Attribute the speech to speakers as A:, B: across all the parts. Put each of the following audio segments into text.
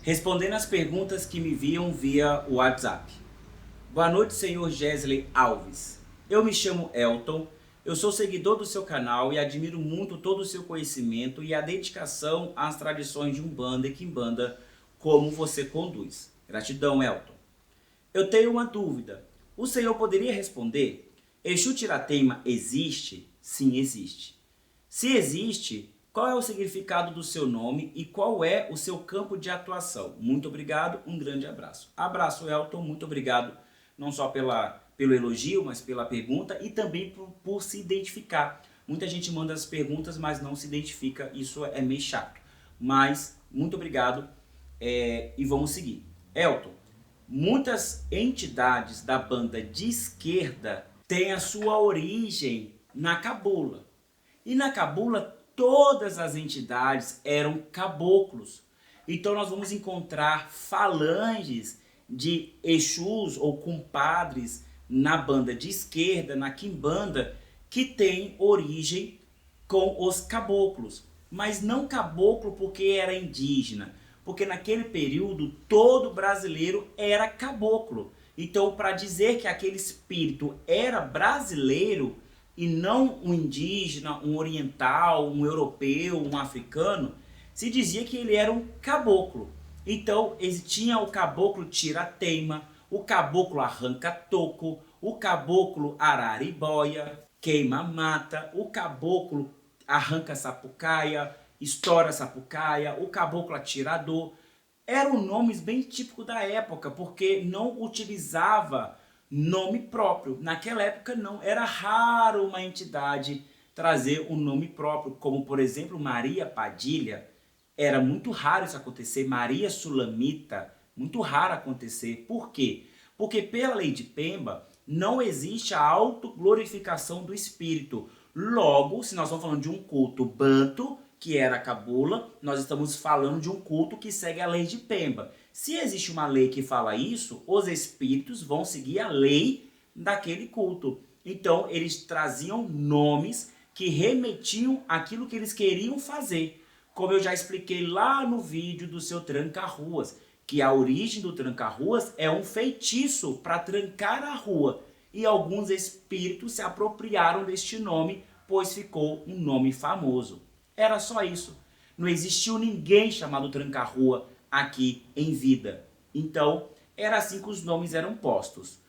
A: Respondendo as perguntas que me enviam via WhatsApp. Boa noite, senhor Gesley Alves. Eu me chamo Elton, eu sou seguidor do seu canal e admiro muito todo o seu conhecimento e a dedicação às tradições de Umbanda e Quimbanda como você conduz. Gratidão, Elton. Eu tenho uma dúvida. O senhor poderia responder? Exu Tirateima existe? Sim, existe. Se existe, qual é o significado do seu nome e qual é o seu campo de atuação? Muito obrigado, um grande abraço. Abraço, Elton, muito obrigado não só pelo elogio, mas pela pergunta e também por se identificar. Muita gente manda as perguntas, mas não se identifica, isso é meio chato. Mas, muito obrigado e vamos seguir. Elton, muitas entidades da banda de esquerda têm a sua origem na cabula. E na cabula, todas as entidades eram caboclos. Então nós vamos encontrar falanges de Exus ou compadres na banda de esquerda, na quimbanda, que tem origem com os caboclos. Mas não caboclo porque era indígena, porque naquele período todo brasileiro era caboclo. Então, para dizer que aquele espírito era brasileiro e não um indígena, um oriental, um europeu, um africano, se dizia que ele era um caboclo. Então, tinha o caboclo tirateima, o caboclo arranca-toco, o caboclo araribóia, queima-mata, o caboclo arranca-sapucaia, estoura-sapucaia, o caboclo atirador. Eram nomes bem típicos da época, porque não utilizava nome próprio. Naquela época não, era raro uma entidade trazer um nome próprio, como por exemplo Maria Padilha. Era muito raro isso acontecer. Maria Sulamita, muito raro acontecer. Por quê? Porque pela lei de Pemba não existe a autoglorificação do espírito. Logo, se nós estamos falando de um culto banto, que era a cabula, nós estamos falando de um culto que segue a lei de Pemba. Se existe uma lei que fala isso, os espíritos vão seguir a lei daquele culto. Então, eles traziam nomes que remetiam àquilo que eles queriam fazer. Como eu já expliquei lá no vídeo do seu tranca-ruas, que a origem do tranca-ruas é um feitiço para trancar a rua. E alguns espíritos se apropriaram deste nome, pois ficou um nome famoso. Era só isso. Não existiu ninguém chamado tranca-rua aqui em vida. Então, era assim que os nomes eram postos.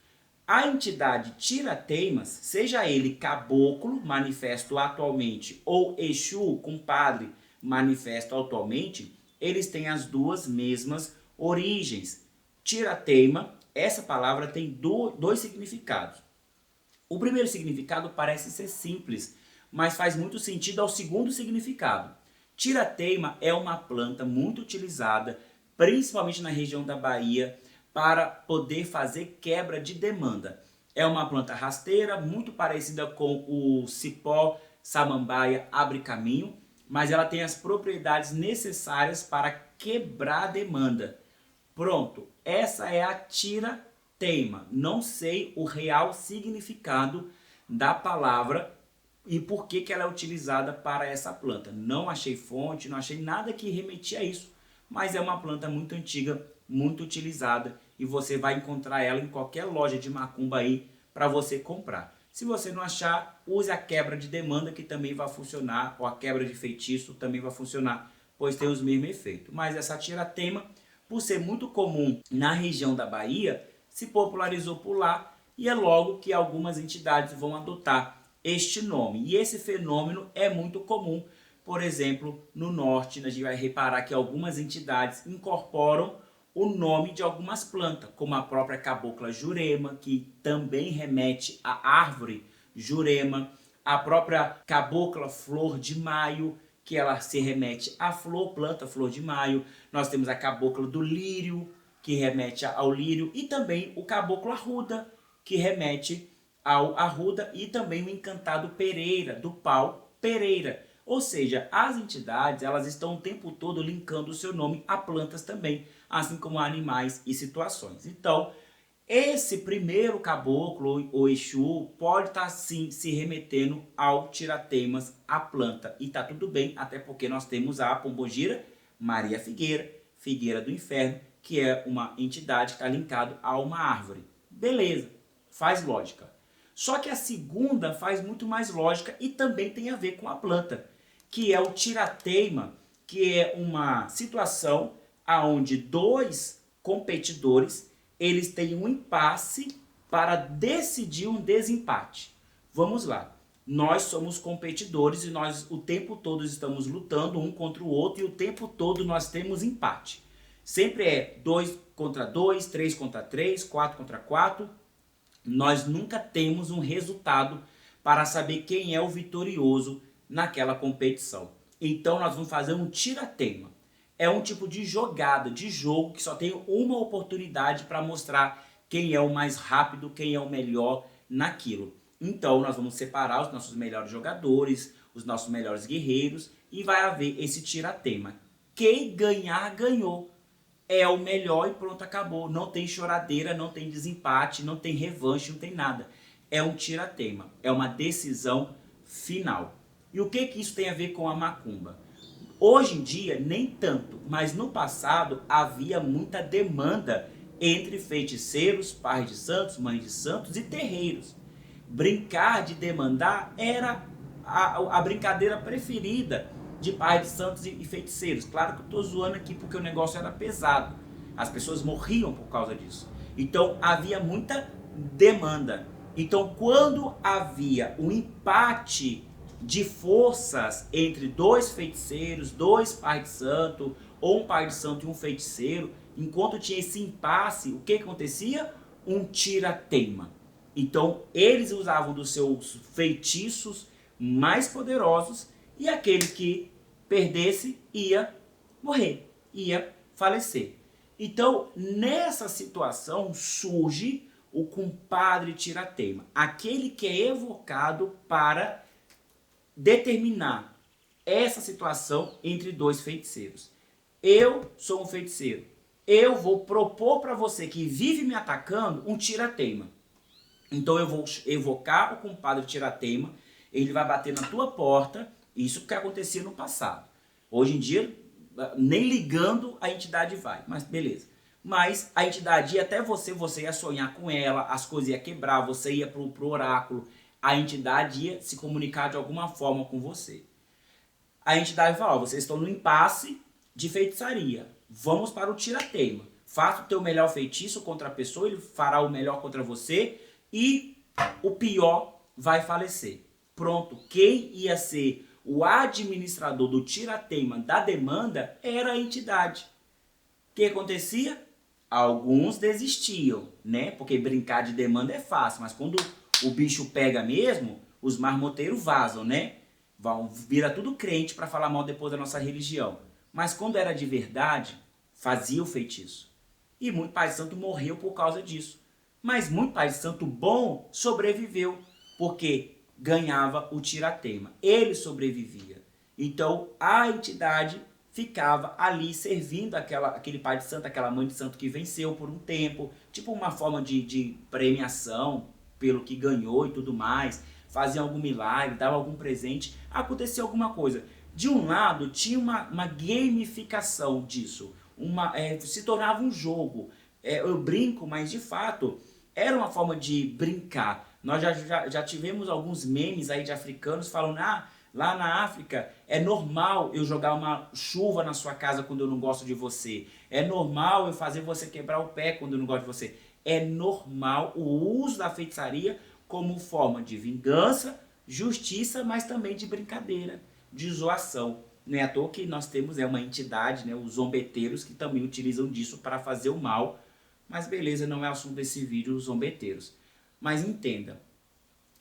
A: A entidade Tirateimas, seja ele caboclo, manifesto atualmente, ou Exu, compadre, manifesto atualmente, eles têm as duas mesmas origens. Tirateima, essa palavra tem dois significados. O primeiro significado parece ser simples, mas faz muito sentido ao segundo significado. Tirateima é uma planta muito utilizada, principalmente na região da Bahia, para poder fazer quebra de demanda. É uma planta rasteira, muito parecida com o cipó, samambaia, abre-caminho, mas ela tem as propriedades necessárias para quebrar a demanda. Pronto, essa é a tirateima. Não sei o real significado da palavra e por que ela é utilizada para essa planta. Não achei fonte, não achei nada que remetia a isso, mas é uma planta muito antiga, muito utilizada e você vai encontrar ela em qualquer loja de macumba aí para você comprar. Se você não achar, use a quebra de demanda que também vai funcionar, ou a quebra de feitiço também vai funcionar, pois tem os mesmos efeitos. Mas essa tirateima, por ser muito comum na região da Bahia, se popularizou por lá e é logo que algumas entidades vão adotar este nome. E esse fenômeno é muito comum, por exemplo, no norte, a gente vai reparar que algumas entidades incorporam o nome de algumas plantas, como a própria cabocla Jurema, que também remete à árvore Jurema, a própria cabocla Flor de Maio, que ela se remete à flor, planta Flor de Maio. Nós temos a cabocla do lírio, que remete ao lírio, e também o caboclo Arruda, que remete ao Arruda, e também o encantado Pereira, do pau Pereira. Ou seja, as entidades elas estão o tempo todo linkando o seu nome a plantas também, assim como a animais e situações. Então, esse primeiro caboclo ou Exu pode estar sim se remetendo ao Tirateimas, a planta. E tá tudo bem, até porque nós temos a pombogira Maria Figueira, figueira do inferno, que é uma entidade que está linkada a uma árvore. Beleza, faz lógica. Só que a segunda faz muito mais lógica e também tem a ver com a planta, que é o tirateima, que é uma situação onde dois competidores eles têm um impasse para decidir um desempate. Vamos lá. Nós somos competidores e nós o tempo todo estamos lutando um contra o outro e o tempo todo nós temos empate. Sempre é 2 contra 2, 3 contra 3, 4 contra 4. Nós nunca temos um resultado para saber quem é o vitorioso naquela competição. Então nós vamos fazer um tira-teima. É um tipo de jogada, de jogo que só tem uma oportunidade para mostrar quem é o mais rápido, quem é o melhor naquilo. Então nós vamos separar os nossos melhores jogadores, os nossos melhores guerreiros e vai haver esse tira-teima. Quem ganhar, ganhou. É o melhor e pronto, acabou. Não tem choradeira, não tem desempate, não tem revanche, não tem nada. É um tira-teima, é uma decisão final. E o que isso tem a ver com a macumba? Hoje em dia, nem tanto, mas no passado havia muita demanda entre feiticeiros, pais de santos, mães de santos e terreiros. Brincar de demandar era a brincadeira preferida de pais de santos e feiticeiros. Claro que eu estou zoando aqui porque o negócio era pesado. As pessoas morriam por causa disso. Então havia muita demanda. Então quando havia um empate de forças entre dois feiticeiros, dois pais de santo, ou um pai de santo e um feiticeiro, enquanto tinha esse impasse, o que acontecia? Um tira-teima. Então eles usavam dos seus feitiços mais poderosos e aquele que perdesse ia morrer, ia falecer. Então nessa situação surge o compadre tira-teima, aquele que é evocado para determinar essa situação entre dois feiticeiros. Eu sou um feiticeiro. Eu vou propor para você que vive me atacando um tira-teima. Então eu vou evocar o compadre tira-teima, ele vai bater na tua porta, isso que acontecia no passado. Hoje em dia, nem ligando a entidade vai, mas beleza. Mas a entidade ia até você ia sonhar com ela, as coisas iam quebrar, você ia pro oráculo, a entidade ia se comunicar de alguma forma com você. A entidade fala, vocês estão no impasse de feitiçaria, vamos para o tira-teima. Faça o teu melhor feitiço contra a pessoa, ele fará o melhor contra você e o pior vai falecer. Pronto, quem ia ser o administrador do tira-teima da demanda era a entidade. O que acontecia? Alguns desistiam, né? Porque brincar de demanda é fácil, mas quando o bicho pega mesmo, os marmoteiros vazam, né? Vira tudo crente para falar mal depois da nossa religião. Mas quando era de verdade, fazia o feitiço. E muito pai santo morreu por causa disso. Mas muito pai santo bom sobreviveu, porque ganhava o tira-teima. Ele sobrevivia. Então a entidade ficava ali servindo aquele pai de santo, aquela mãe de santo que venceu por um tempo, tipo uma forma de premiação pelo que ganhou e tudo mais, fazia algum milagre, dava algum presente, acontecia alguma coisa. De um lado, tinha uma gamificação disso, se tornava um jogo. Eu brinco, mas de fato era uma forma de brincar. Nós já tivemos alguns memes aí de africanos falando, lá na África é normal eu jogar uma chuva na sua casa quando eu não gosto de você. É normal eu fazer você quebrar o pé quando eu não gosto de você. É normal o uso da feitiçaria como forma de vingança, justiça, mas também de brincadeira, de zoação. Não é à toa que nós temos uma entidade, né, os zombeteiros, que também utilizam disso para fazer o mal. Mas beleza, não é assunto desse vídeo, os zombeteiros. Mas entenda,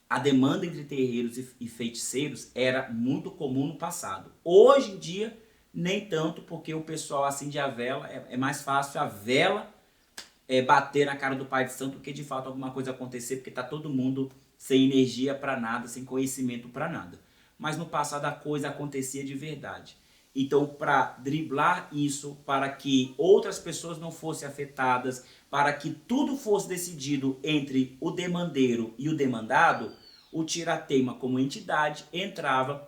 A: a demanda entre terreiros e feiticeiros era muito comum no passado. Hoje em dia, nem tanto, porque o pessoal acende a vela, é mais fácil a vela bater na cara do pai de santo do que de fato alguma coisa acontecer, porque está todo mundo sem energia para nada, sem conhecimento para nada. Mas no passado a coisa acontecia de verdade. Então, para driblar isso, para que outras pessoas não fossem afetadas, para que tudo fosse decidido entre o demandeiro e o demandado, o tira-teima como entidade entrava,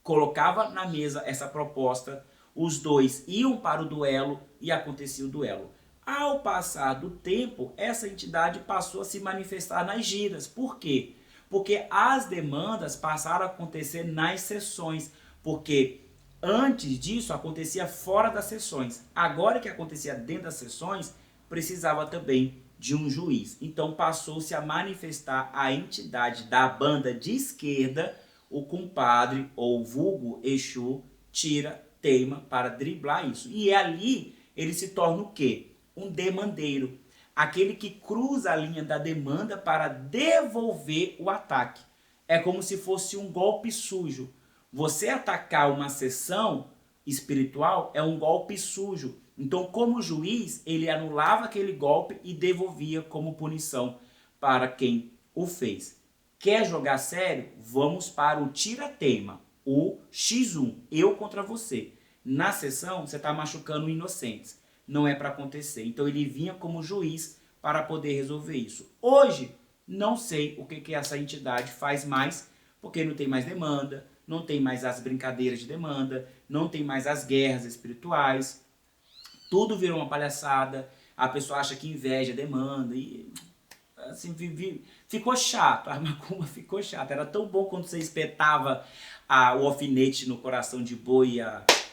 A: colocava na mesa essa proposta, os dois iam para o duelo e acontecia o duelo. Ao passar do tempo, essa entidade passou a se manifestar nas giras. Por quê? Porque as demandas passaram a acontecer nas sessões, porque antes disso acontecia fora das sessões. Agora que acontecia dentro das sessões, precisava também de um juiz. Então passou-se a manifestar a entidade da banda de esquerda, o compadre ou vulgo Exu, tira, teima, para driblar isso. E ali ele se torna o quê? Um demandeiro. Aquele que cruza a linha da demanda para devolver o ataque. É como se fosse um golpe sujo. Você atacar uma sessão espiritual é um golpe sujo. Então, como juiz, ele anulava aquele golpe e devolvia como punição para quem o fez. Quer jogar sério? Vamos para o tira-teima, o X1, eu contra você. Na sessão, você está machucando inocentes. Não é para acontecer. Então, ele vinha como juiz para poder resolver isso. Hoje, não sei o que essa entidade faz mais, porque não tem mais demanda, não tem mais as brincadeiras de demanda, não tem mais as guerras espirituais. Tudo virou uma palhaçada, a pessoa acha que inveja a demanda e assim, ficou chato, a macumba ficou chata. Era tão bom quando você espetava o alfinete no coração de boi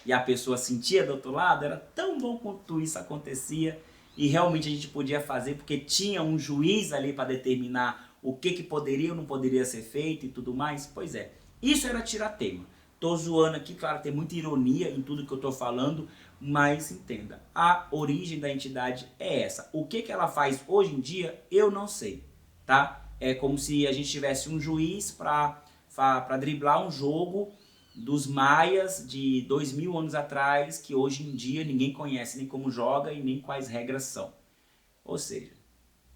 A: e a pessoa sentia do outro lado, era tão bom quanto isso acontecia e realmente a gente podia fazer porque tinha um juiz ali para determinar o que poderia ou não poderia ser feito e tudo mais. Pois é, isso era tiratema. Tô zoando aqui, claro, tem muita ironia em tudo que eu tô falando, mas entenda, a origem da entidade é essa. O que ela faz hoje em dia, eu não sei, tá? É como se a gente tivesse um juiz para driblar um jogo dos maias de 2000 anos atrás, que hoje em dia ninguém conhece nem como joga e nem quais regras são. Ou seja,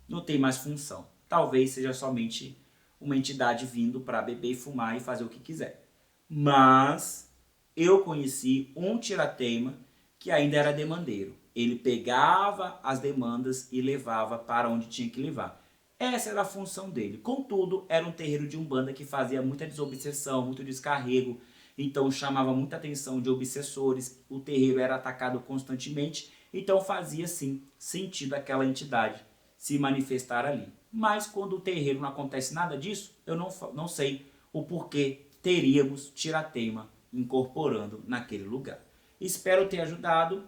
A: não tem mais função. Talvez seja somente uma entidade vindo para beber e fumar e fazer o que quiser. Mas eu conheci um tirateima que ainda era demandeiro. Ele pegava as demandas e levava para onde tinha que levar. Essa era a função dele. Contudo, era um terreiro de umbanda que fazia muita desobsessão, muito descarrego. Então chamava muita atenção de obsessores. O terreiro era atacado constantemente. Então fazia sim sentido aquela entidade se manifestar ali. Mas quando o terreiro não acontece nada disso, eu não sei o porquê teríamos tirateima incorporando naquele lugar. Espero ter ajudado.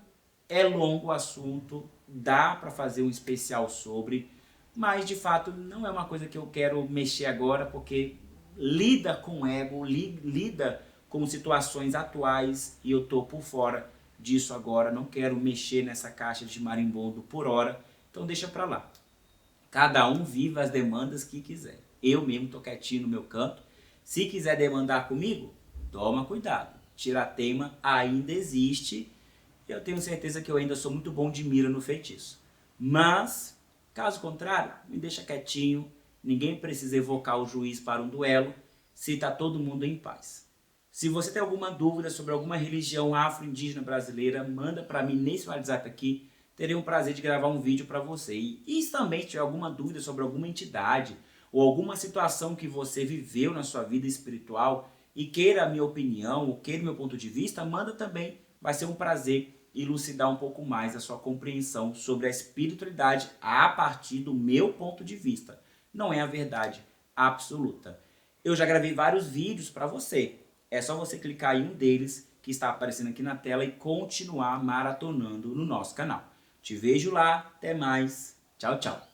A: É longo o assunto, dá para fazer um especial sobre, mas de fato não é uma coisa que eu quero mexer agora, porque lida com ego, lida com situações atuais e eu tô por fora disso agora, não quero mexer nessa caixa de marimbondo por hora, então deixa para lá. Cada um vive as demandas que quiser. Eu mesmo tô quietinho no meu canto. Se quiser demandar comigo, toma cuidado. Tirateima ainda existe. Eu tenho certeza que eu ainda sou muito bom de mira no feitiço. Mas, caso contrário, me deixa quietinho. Ninguém precisa evocar o juiz para um duelo, se está todo mundo em paz. Se você tem alguma dúvida sobre alguma religião afro-indígena brasileira, manda para mim nesse WhatsApp aqui. Terei um prazer de gravar um vídeo para você. E se também tiver alguma dúvida sobre alguma entidade ou alguma situação que você viveu na sua vida espiritual e queira a minha opinião ou queira o meu ponto de vista, manda também. Vai ser um prazer elucidar um pouco mais a sua compreensão sobre a espiritualidade a partir do meu ponto de vista. Não é a verdade absoluta. Eu já gravei vários vídeos para você. É só você clicar em um deles que está aparecendo aqui na tela e continuar maratonando no nosso canal. Te vejo lá. Até mais. Tchau, tchau.